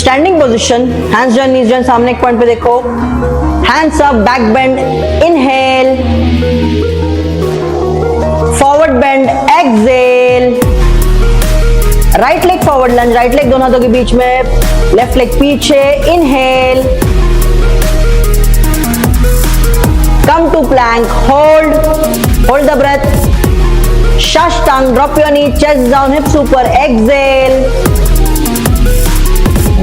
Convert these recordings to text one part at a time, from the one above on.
Standing position, hands join knees join, सामने एक point पे देखो, hands up, back bend, inhale, forward bend, exhale, right leg forward lunge, right leg दोनों हाथों के बीच में, लेफ्ट लेग पीछे, inhale, come to plank, hold the breath, Shashtang, drop your knee, chest down, hips ऊपर, exhale,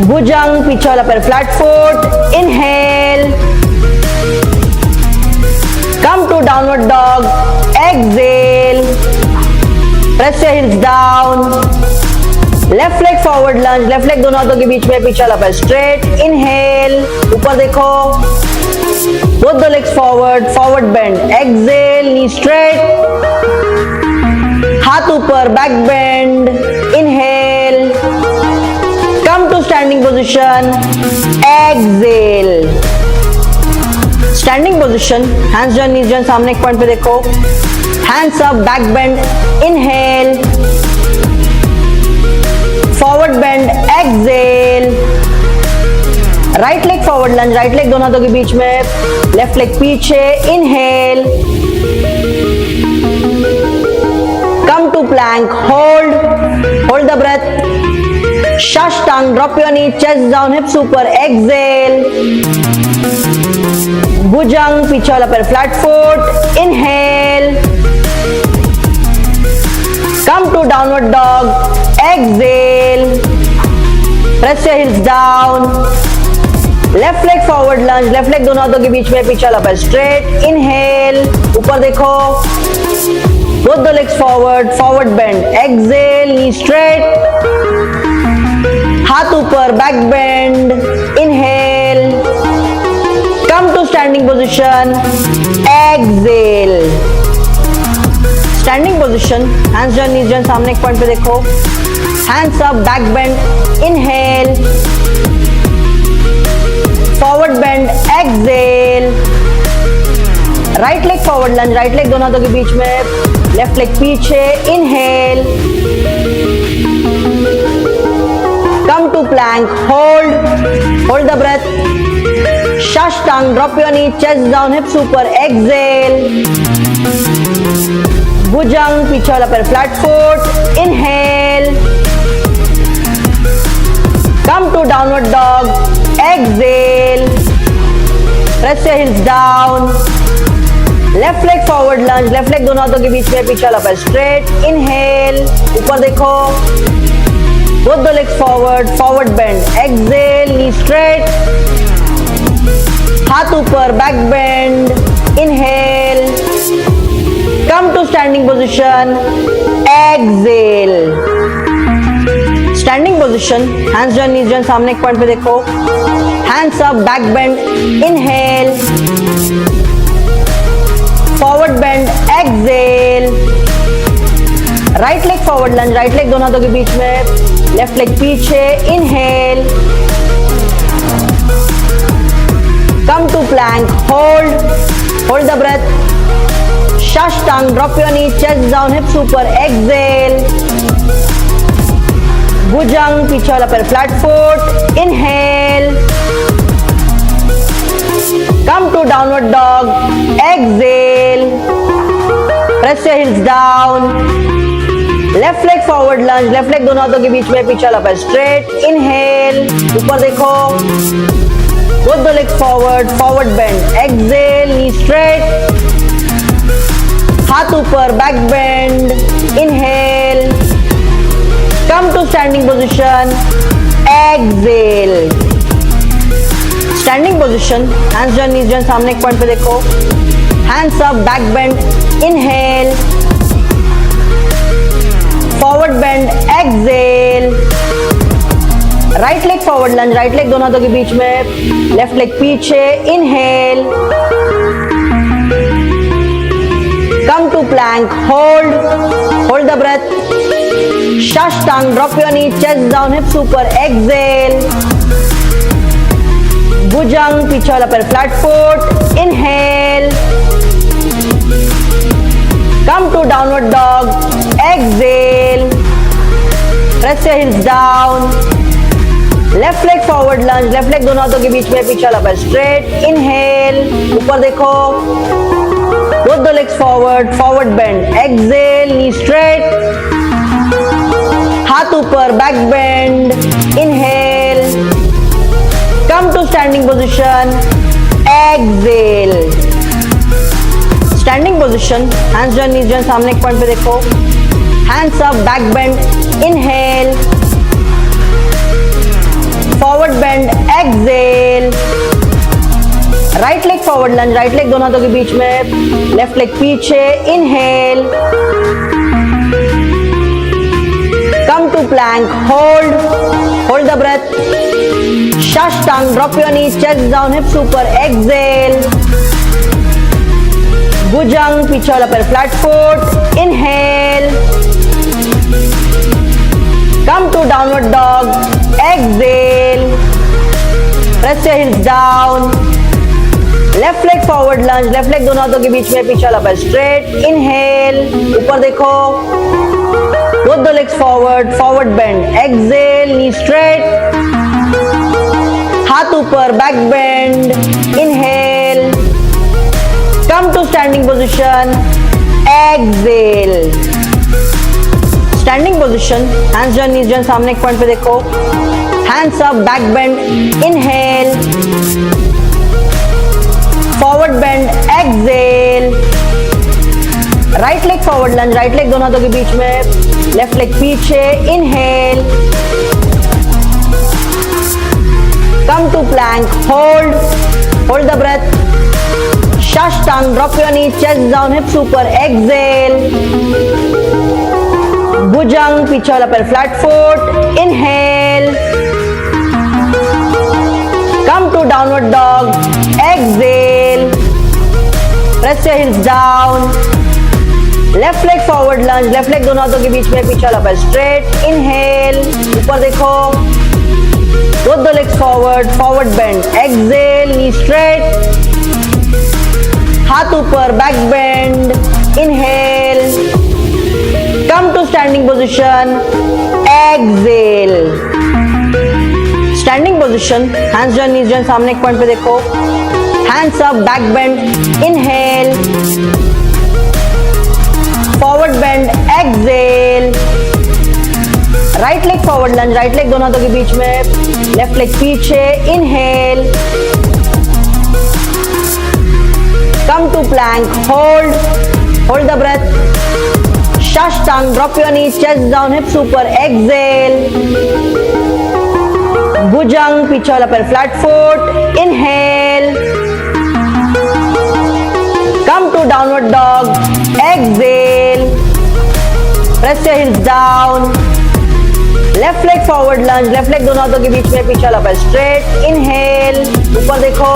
भुजंग, पीछे वाला पैर flat foot, inhale, come to downward dog, exhale, press your heels down, left leg forward lunge, left leg दोनों हाथों के बीच में, पीछे वाला पैर straight, inhale, ऊपर देखो, both the legs forward bend, exhale, knee straight, हाथ ऊपर, back bend, inhale, come to standing position, exhale, standing position, hands join knees join, सामने एक पॉइंट पे देखो, hands up, back bend, inhale, forward bend, exhale, right leg forward lunge, right leg दोनों हाथों के बीच में, लेफ्ट लेग पीछे, inhale, come to plank, hold the breath, Shashtang, drop your knee, chest down, hips ऊपर, exhale, भुजंग, पीछे वाला पैर flat foot, inhale, come to downward dog, exhale, press your heels down, left leg forward lunge, left leg दोनों हाथों के बीच में, पीछे वाला पैर स्ट्रेट, इनहेल, ऊपर देखो, both the legs forward bend, exhale, knee straight, हाथ ऊपर, back bend, inhale, come to standing position, exhale, standing position, hands join knees join, सामने एक पॉइंट पे देखो, hands up, back bend, inhale, forward bend, exhale, right leg forward lunge, right leg दोनों हाथों के बीच में, लेफ्ट लेग पीछे, inhale, come to plank, hold the breath, Shashtang, drop your knee, chest down, hips ऊपर, exhale, भुजंग, पीछे वाला पैर flat foot, inhale, come to downward dog, exhale, press your heels down, left leg forward lunge, left leg दोनों हाथों के बीच में, पीछे वाला पैर स्ट्रेट, इनहेल, ऊपर देखो, both the legs forward bend, exhale, knee straight, हाथ ऊपर, back bend, inhale, come to standing position, exhale, standing position, hands join knees join, सामने एक पॉइंट पे देखो, hands up, back bend, inhale, forward bend, exhale, right leg forward lunge, right leg दोनों हाथों के बीच में, लेफ्ट लेग पीछे, inhale, come to plank, hold the breath, Shashtang, drop your knee, chest down, hips ऊपर, exhale, भुजंग, पीछे वाला पैर flat foot, inhale, come to downward dog, exhale, press your heels down, left leg forward lunge, left leg दोनों हाथों के बीच में, पीछे वाला पैर स्ट्रेट, इनहेल, ऊपर देखो, both the legs forward bend, exhale, knee straight, हाथ ऊपर, back bend, inhale, come to standing position, exhale, standing position, hands join knees join, सामने एक पॉइंट पे देखो, hands up, back bend, inhale, forward bend, exhale, right leg forward lunge, right leg दोनों हाथों के बीच में, लेफ्ट लेग पीछे, inhale, come to plank, hold the breath, Shashtang, drop your knee, chest down, hips ऊपर, exhale, भुजंग, पीछे वाला पैर flat foot, inhale, come to downward dog, exhale, press your heels down, left leg forward lunge, left leg दोनों हाथों के बीच में पीछे लपे स्ट्रेट, इनहेल, ऊपर देखो, both the legs forward, forward bend, exhale, knee straight, हाथ ऊपर, back bend, inhale, come to standing position, exhale, standing position, hands join, knees join, सामने एक पॉइंट पे देखो, hands up, back bend, inhale, forward bend, exhale, right leg forward lunge, right leg दोनों हाथों के बीच में, लेफ्ट लेग पीछे, inhale, come to plank, hold the breath, Shashtang, drop your knees, chest down, hips ऊपर, एक्सेल, भुजंग, पीछे वाला पैर flat foot, inhale, come to downward dog, exhale, press your heels down, left leg forward lunge, left leg दोनों हाथों के बीच में पीछे वाला पैर स्ट्रेट, इनहेल, ऊपर देखो, both the legs forward, forward bend, exhale, knee straight, हाथ ऊपर, back bend, inhale, come to standing position, exhale, standing position, hands join, knees join, सामने एक पॉइंट पे देखो, hands up, back bend, inhale, forward bend, exhale, right leg forward lunge, right leg दोनों हाथों के बीच में, लेफ्ट लेग पीछे, inhale, come to plank, hold the breath, Shashtang, drop your knee, chest down, hips ऊपर, एक्सेल, भुजंग, पीछे वाला पैर flat foot, inhale, come to downward dog, exhale, press your heels down, left leg forward lunge, left leg दोनों हाथों के बीच में पीछे वाला पैर straight, inhale, ऊपर देखो, both the legs forward, forward bend, exhale, knee straight, हाथ ऊपर, back bend, inhale, come to standing position, exhale, standing position, hands join, knees join, सामने एक पॉइंट पे देखो, hands up, back bend, inhale, forward bend, exhale, right leg forward lunge, right leg दोनों हाथों के बीच में, लेफ्ट लेग पीछे, inhale, come to plank, hold the breath, Shashtang, drop your knees, chest down, hips ऊपर, एक्सेल, भुजंग, पीछे वाला पैर flat foot, inhale, come to downward dog, exhale, press your heels down, left leg forward lunge, left leg दोनों हाथों के बीच में पीछे वाला पैर स्ट्रेट, इनहेल, ऊपर देखो,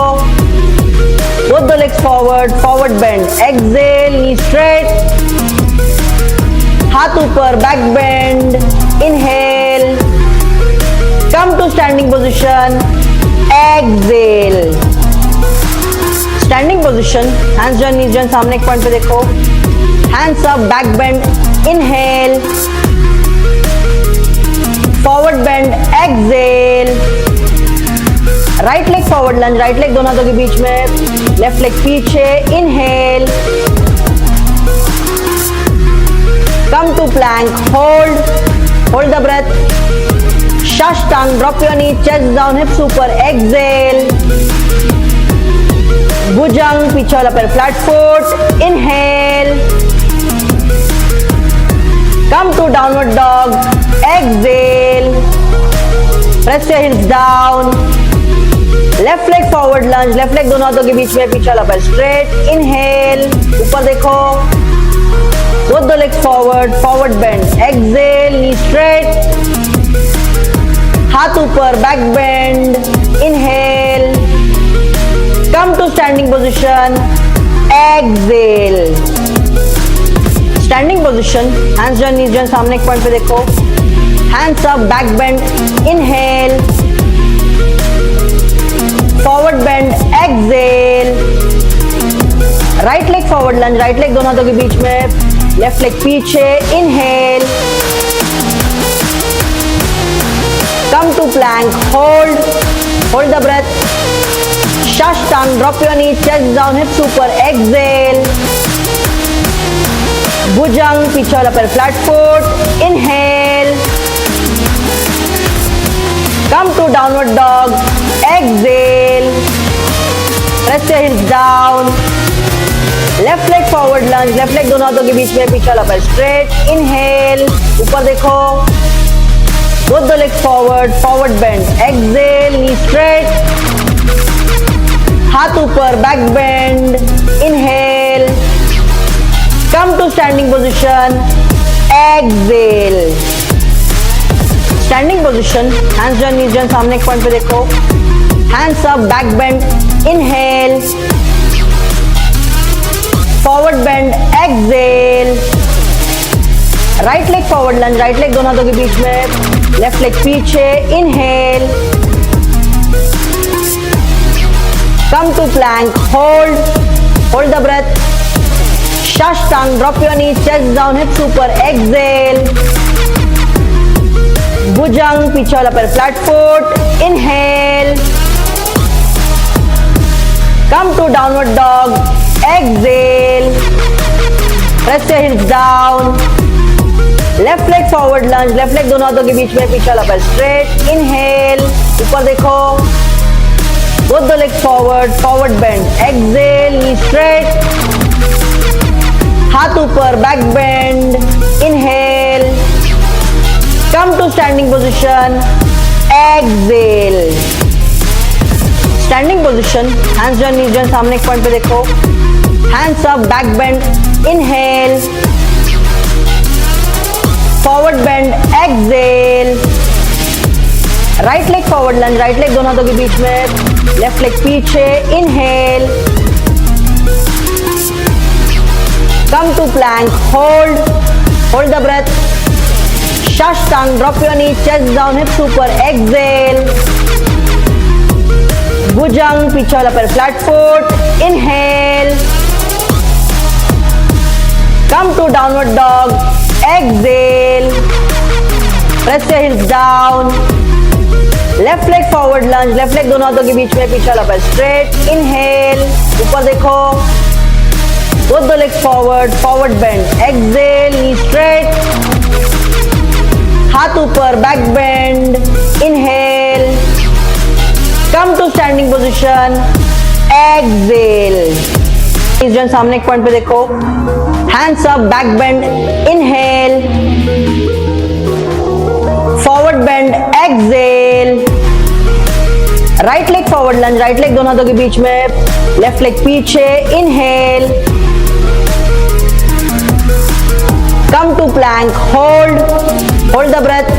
both the legs forward, forward bend, exhale, knee straight, हाथ ऊपर, back bend, inhale, come to standing position, exhale, standing position, hands join, knees join, सामने एक पॉइंट पे देखो, hands up, back bend, inhale, forward bend, exhale, right leg forward lunge, right leg दोनों हाथों के बीच में, लेफ्ट लेग पीछे, inhale, come to plank, hold the breath, Shashtang, drop your knee, chest down, hips ऊपर, एक्सेल, भुजंग, पीछे वाला पैर flat foot, inhale, come to downward dog, exhale, press your heels down, left leg forward lunge, left leg दोनों हाथों के बीच में पीछे वाला पैर स्ट्रेट, इनहेल, ऊपर देखो, both the legs forward, forward bend, exhale, knee straight, हाथ ऊपर, back bend, inhale, come to standing position, exhale, standing position, hands join, knees join, सामने एक पॉइंट पे देखो, hands up, back bend, inhale, forward bend, exhale, right leg forward lunge, right leg दोनों हाथों के बीच में, लेफ्ट लेग पीछे, inhale, come to plank, hold the breath. Shashtang, drop your knees, chest down, hips super, exhale. Bhujang, पीछे वाला पैर flat foot, inhale. Come to downward dog, exhale. Press your heels down. Left leg forward lunge, left leg दोनों हाथों के बीच में, पीछे वाला पैर स्ट्रेट, इनहेल, ऊपर देखो, both the legs forward, forward bend, exhale, knee straight, हाथ ऊपर, back bend, inhale, come to standing position, exhale, standing position, hands join, knees join, सामने एक पॉइंट पे देखो, hands up, back bend, inhale, forward bend, exhale, right leg forward lunge, right leg दोनों हाथों के बीच में, left leg पीछे, inhale, come to plank, hold the breath, Shashtang, drop your knees, chest down, hips super, exhale, Bhujang, पीछे वाला पैर flat foot, inhale, come to downward dog, exhale, press your heels down, left leg forward lunge, left leg दोनों हाथों के बीच में, पीछे वाला पैर straight, inhale, ऊपर देखो, both the legs forward, forward bend, exhale, knee straight, हाथ ऊपर, back bend, inhale, come to standing position, exhale, standing position, hands join, knees join, सामने एक पॉइंट पे देखो, hands up, back bend, inhale, forward bend, exhale, right leg forward lunge, right leg दोनों हाथों के बीच में, left leg पीछे, inhale, come to plank, hold the breath, Shashtang, drop your knees, chest down, hips super, exhale, Bhujang, पीछे वाला पैर flat foot, inhale, come to downward dog, exhale, press your heels down, left leg forward lunge, left leg दोनों हाथों के बीच में, पीछे वाला पैर straight, inhale, ऊपर देखो, both the legs forward, forward bend, exhale, knee straight, हाथ ऊपर, back bend, inhale, come to standing position, exhale, knees join, सामने एक पॉइंट पे देखो, hands up, back bend, inhale, forward bend, exhale, right leg forward lunge, right leg दोनों हाथों के बीच में, left leg पीछे, inhale, come to plank, hold the breath,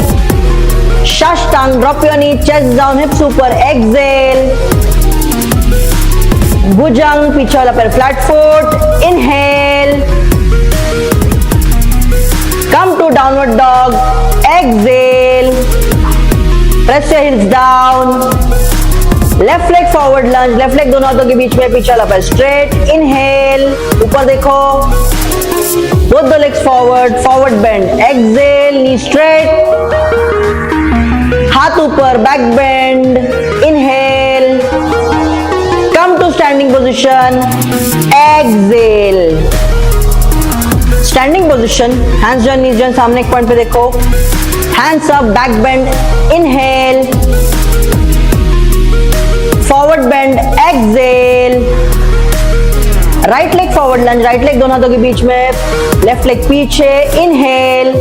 Shashtang, drop your knee, chest down, hips super, exhale, Bhujang, पीछे वाला पैर flat foot, inhale, come to downward dog, exhale, press your heels down, left leg forward lunge, left leg दोनों हाथों के बीच में, पीछे वाला पैर straight, inhale, ऊपर देखो, both the legs forward, forward bend, exhale, knee straight, हाथ ऊपर, back bend, inhale, come to standing position, exhale, standing position, hands join, knees join, सामने एक पॉइंट पे देखो, hands up, back bend, inhale, forward bend, exhale, right leg forward lunge, right leg दोनों हाथों के बीच में, left leg पीछे, inhale,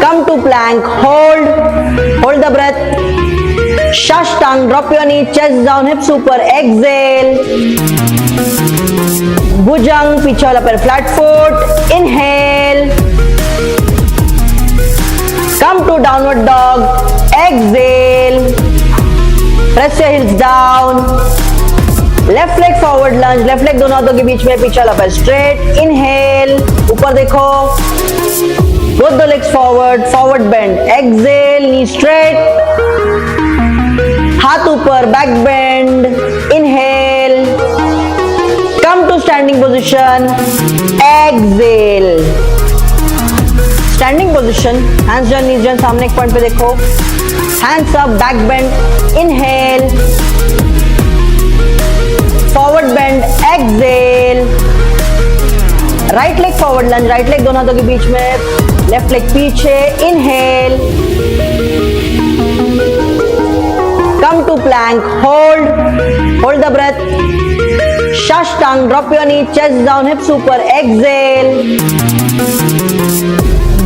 come to plank, hold the breath, Shashtang, drop your knee, chest down, hips super, exhale, Bhujang, पीछे वाला पैर flat foot, inhale, come to downward dog, exhale, press your heels down, left leg forward lunge, left leg दोनों हाथों के बीच में, पीछे वाला पैर स्ट्रेट, इनहेल, ऊपर देखो, both the legs forward, forward bend, exhale, knee straight, हाथ ऊपर, back bend, inhale, come to standing position, exhale, standing position, hands join, knees join, सामने एक पॉइंट पे देखो, hands up, back bend, inhale, forward bend, exhale, right leg forward lunge, right leg दोनों हाथों के बीच में, लेफ्ट लेग पीछे, inhale, come to plank, hold the breath, Shashtang, drop your knee, chest down, hips ऊपर, exhale,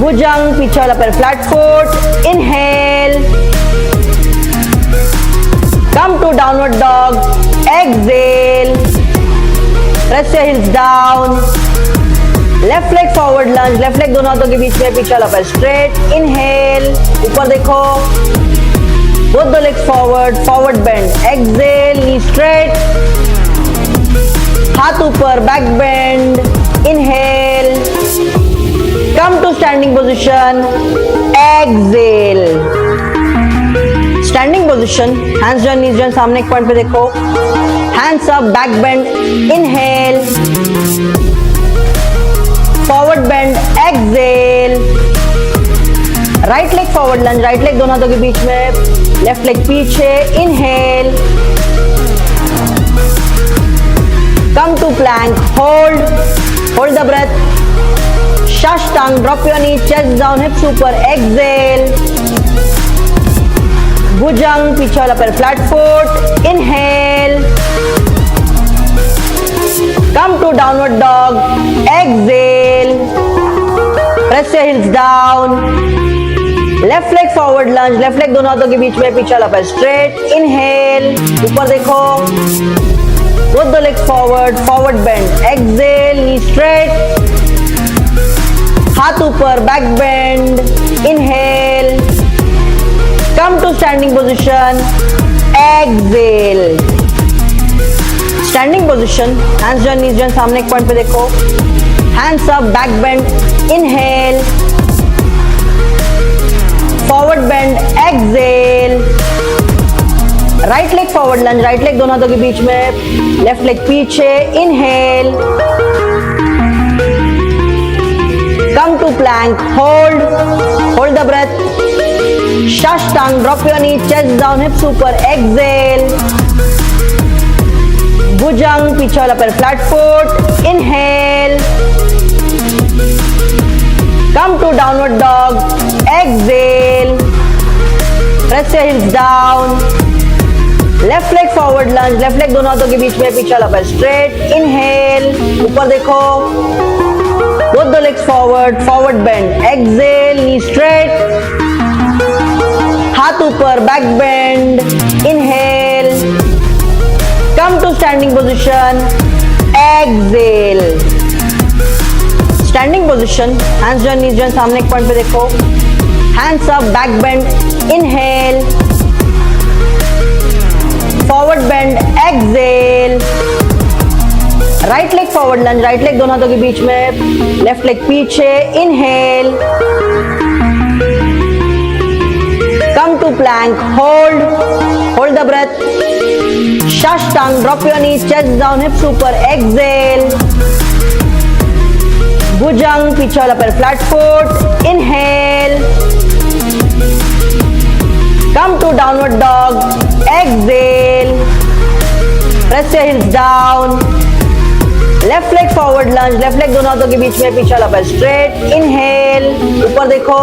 भुजंग, पीछे वाला पैर flat foot, inhale, come to downward dog, exhale, press your heels down, left leg forward lunge, left leg दोनों हाथों के बीच में, पीछे वाला पैर straight, inhale, ऊपर देखो, both the legs forward bend, exhale, knee straight, हाथ ऊपर, back bend, inhale, come to standing position, exhale, standing position, hands join, knees join, सामने एक पॉइंट पे देखो, hands up, back bend, inhale, forward bend, exhale, right leg forward lunge, right leg दोनों हाथों के बीच में, लेफ्ट लेग पीछे, inhale, come to plank, hold the breath, Shashtang, drop your knee, chest down, hips ऊपर, exhale, भुजंग, पीछे वाला पैर flat foot, inhale, come to downward dog, exhale, press your heels down, left leg forward lunge, left leg दोनों हाथों के बीच में, पीछे वाला पैर straight, inhale, ऊपर देखो, both the legs forward bend, exhale, knee straight, हाथ ऊपर, back bend, inhale, come to standing position, exhale, standing position, hands join, knees join, सामने एक पॉइंट पे देखो, hands up, back bend, inhale, forward bend, exhale, right leg forward lunge, right leg दोनों हाथों के बीच में, लेफ्ट लेग पीछे, inhale, come to plank, hold the breath, Shashtang, drop your knee, chest down, hips ऊपर, exhale, भुजंग, पीछे वाला पैर flat foot, inhale, come to downward dog, exhale, press your heels down, left leg forward lunge, left leg दोनों हाथों के बीच में, पीछे वाला पैर स्ट्रेट, इनहेल, ऊपर देखो, both the legs forward bend, exhale, knee straight, हाथ ऊपर, back bend, inhale, come to standing position, exhale, standing position, hands join, knees join, सामने एक पॉइंट पे देखो, hands up, back bend, inhale, forward bend, exhale, right leg forward lunge, right leg दोनों हाथों के बीच में, लेफ्ट लेग पीछे, inhale, come to plank, hold the breath, Shashtang, drop your knee, chest down, hips ऊपर, exhale, भुजंग, पीछे वाला पैर flat foot, inhale, come to downward dog, exhale, press your heels down, left leg forward lunge, left leg दोनों हाथों के बीच में, पीछे वाला पैर स्ट्रेट, इनहेल, ऊपर देखो,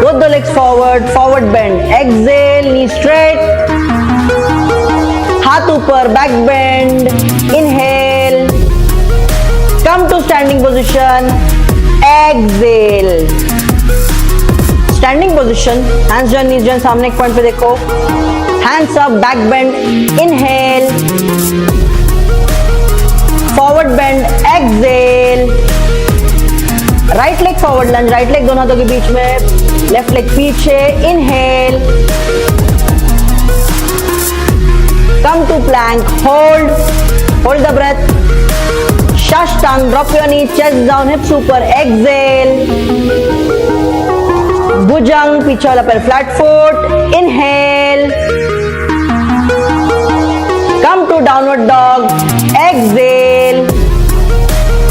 both the legs forward bend, exhale, knee straight, हाथ ऊपर, back bend, inhale, come to standing position, exhale, standing position, hands join, knees join, सामने एक पॉइंट पे देखो, hands up, back bend, inhale, forward bend, exhale, right leg forward lunge, right leg दोनों हाथों के बीच में, लेफ्ट लेग पीछे, inhale, come to plank, hold the breath, Shashtang, drop your knee, chest down, hips ऊपर, exhale, भुजंग, पीछे वाला पैर flat foot, inhale, come to downward dog, exhale,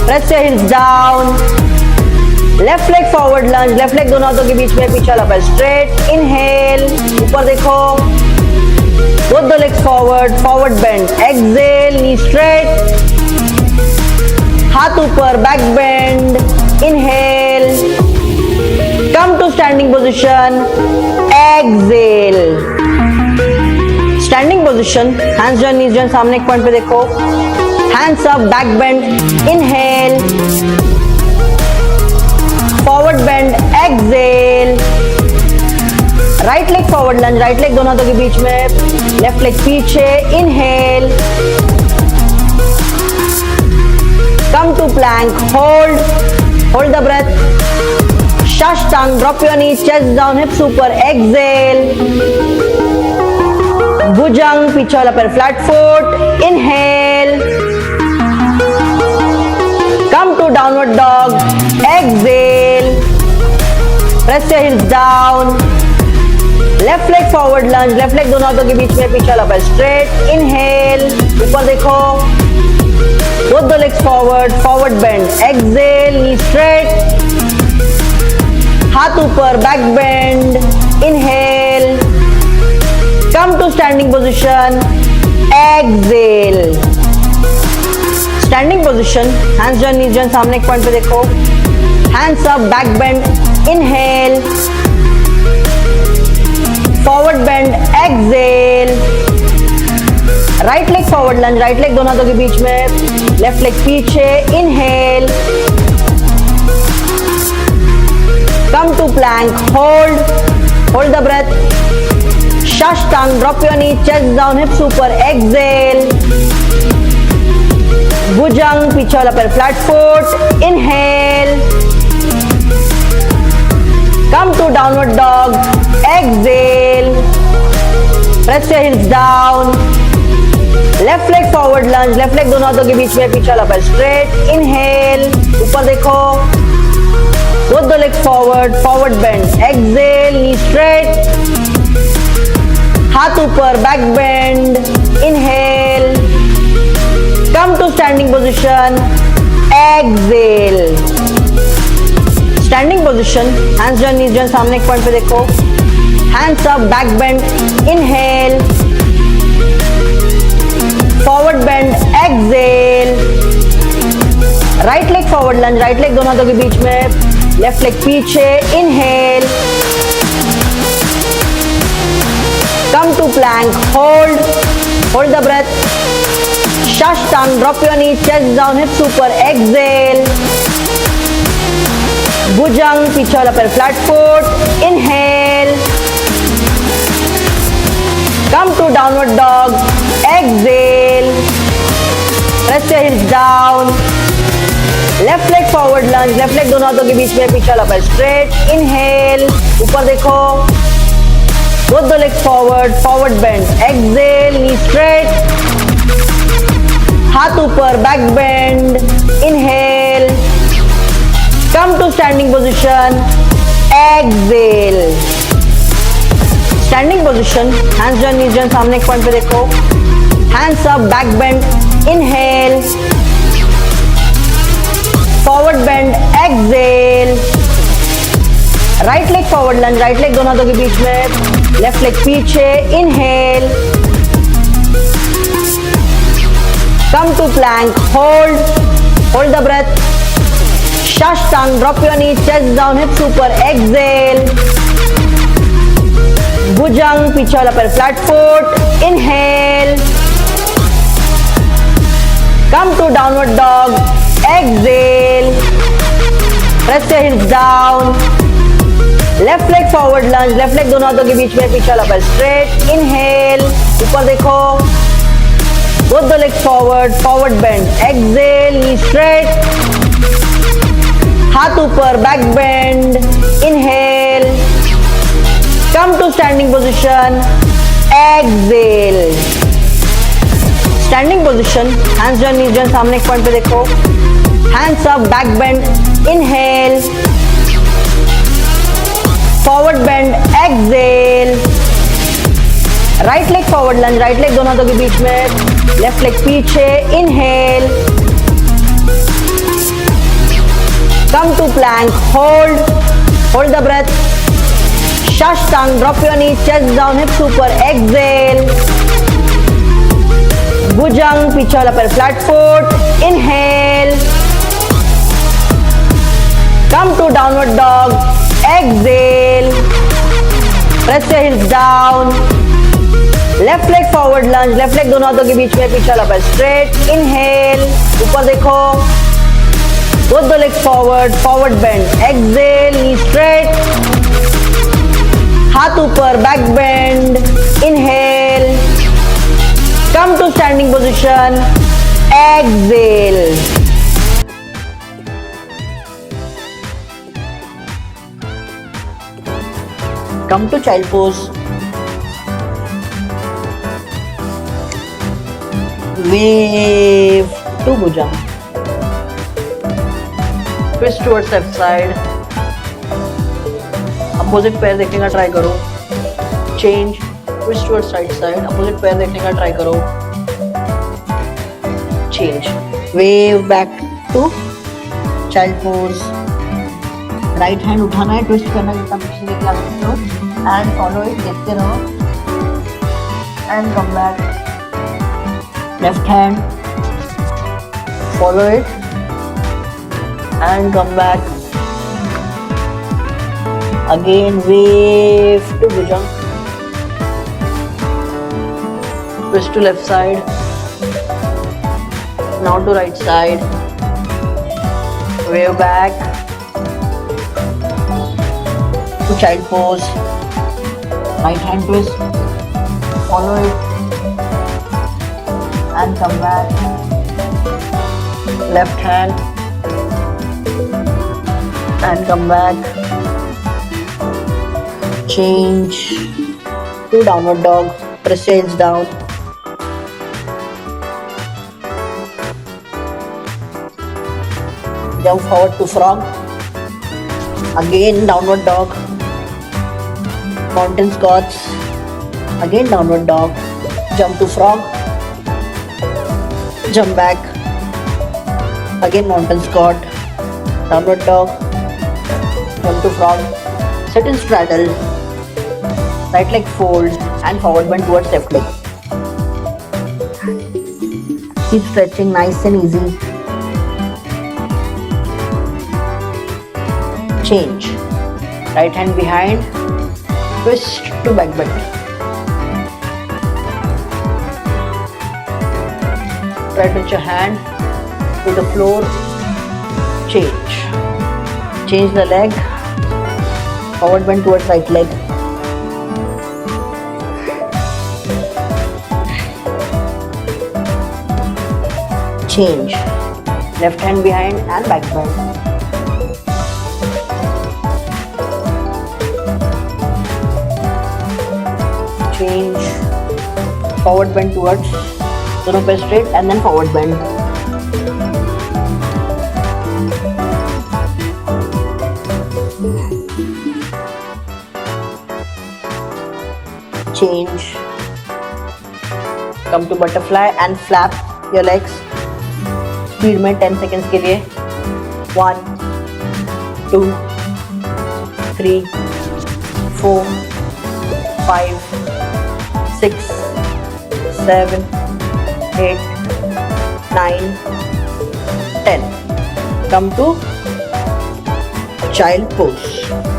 press your heels down, left leg forward lunge, left leg दोनों हाथों के बीच में पीछे वाला पैर स्ट्रेट, इनहेल, ऊपर देखो, both the legs forward, forward bend, exhale, knee straight, हाथ ऊपर, back bend, inhale, come to standing position, exhale, standing position, hands join, knees join, सामने एक पॉइंट पे देखो, hands up, back bend, inhale, forward bend, exhale, right leg forward lunge, right leg दोनों हाथों के बीच में, लेफ्ट लेग पीछे, inhale, come to plank, hold the breath, Shashtang, drop your knees, chest down, hips ऊपर, exhale, भुजंग, पीछे वाला पैर flat foot, inhale, come to downward dog, exhale, press your heels down, left leg forward lunge, left leg दोनों हाथों के बीच में पीछे वाला पैर स्ट्रेट, इनहेल, ऊपर देखो, both the legs forward, forward bend, exhale, knee straight, हाथ ऊपर, back bend, inhale, come to standing position, exhale, standing position, hands join, knees join, सामने एक पॉइंट पे देखो, hands up, back bend, inhale, forward bend, exhale, right leg forward lunge, right leg दोनों हाथों के बीच में, left leg पीछे, inhale, come to plank, hold the breath, Shashtang, drop your knee, chest down, hips ऊपर, exhale, भुजंग, पीछे वाला पैर flat foot, inhale, come to downward dog, exhale, press your heels down, left leg forward lunge, left leg दोनों हाथों के बीच में पीछे वाला पैर स्ट्रेट, इनहेल, ऊपर देखो, both the legs forward, forward bend, exhale, knee straight, हाथ ऊपर, back bend, inhale, come to standing position, exhale, standing position, hands join, knees join, सामने एक पॉइंट पे देखो, hands up, back bend, inhale, forward bend, exhale, right leg forward lunge, right leg दोनों हाथों के बीच में, left leg पीछे, inhale, come to plank, hold the breath, Shashtang, drop your knee, chest down, hips ऊपर, exhale, भुजंग, पीछे वाला पैर flat foot, inhale, come to downward dog, exhale, press your heels down, left leg forward lunge, left leg दोनों हाथों के बीच में पीछे वाला पैर स्ट्रेट, इनहेल, ऊपर देखो, both the legs forward, forward bend, exhale, knee straight, हाथ ऊपर, back bend, inhale, come to standing position, exhale, standing position, hands join, knees join, सामने एक पॉइंट पे देखो, hands up, back bend, inhale, forward bend, exhale, right leg forward lunge, right leg दोनों हाथों के बीच में, left leg पीछे, inhale, come to plank, hold the breath, Shashtang, drop your knee, chest down, hips ऊपर, exhale, भुजंग, पीछे वाला पैर flat foot, inhale, come to downward dog, exhale, press your heels down, left leg forward lunge, left leg दोनों हाथों के बीच में पीछे वाला पैर स्ट्रेट, इनहेल, ऊपर देखो, both the legs forward, forward bend, exhale, knee straight, हाथ ऊपर, back bend, inhale, come to standing position, exhale, standing position, hands join, knees join, सामने एक पॉइंट पे देखो, hands up, back bend, inhale, forward bend, exhale, right leg forward lunge, right leg दोनों हाथों के बीच में, left leg पीछे, inhale, Come to plank, hold the breath. Shashtang, drop your knees, chest down, hips super, exhale. Bhujang, पीछे वाला पैर flat foot, inhale. Come to downward dog, exhale. Press your heels down. Left leg forward lunge, left leg दोनों हाथों के बीच में, पीछे वाला पैर straight, inhale. ऊपर देखो. Both the legs forward bend. Exhale, knee straight. हाथ ऊपर, back bend. Inhale. Come to standing position. Exhale. Come to child pose. Wave to bhujang. Twist towards left side. Opposite पैर देखने का ट्राई करो. Change. Twist towards right side. Opposite पैर देखने का try करो. Change. Wave back to child pose. Right hand उठाना है, twist करना है जितना पीछे लेके आ सकते हो. And follow it. देखते रहो. And come back. Left hand. Follow it. And come back. Again wave to bhujang. Twist to left side. Now to right side. Wave back. To child pose. Right hand twist. Follow it. And come back. Left hand. And come back. Change to downward dog. Press your heels down. Jump forward to frog. Again downward dog. Mountain squats. Again downward dog. Jump to frog. Jump back. Again mountain squat. Downward dog. Jump to frog. Sit in straddle. Right leg fold and forward bend towards left leg. Keep stretching nice and easy. Change. Right hand behind. Twist to back bend. Try to touch your hand to the floor. Change. Change the leg. Forward bend towards right leg. Change. Left hand behind and back bend. Change. Forward bend towards दोनों पे straight and then forward bend. Change. Come to butterfly and flap your legs. Speed में 10 seconds के लिए. 1, 2, 3, 4, 5, 6, 7, 8, 9, 10. Come to child pose.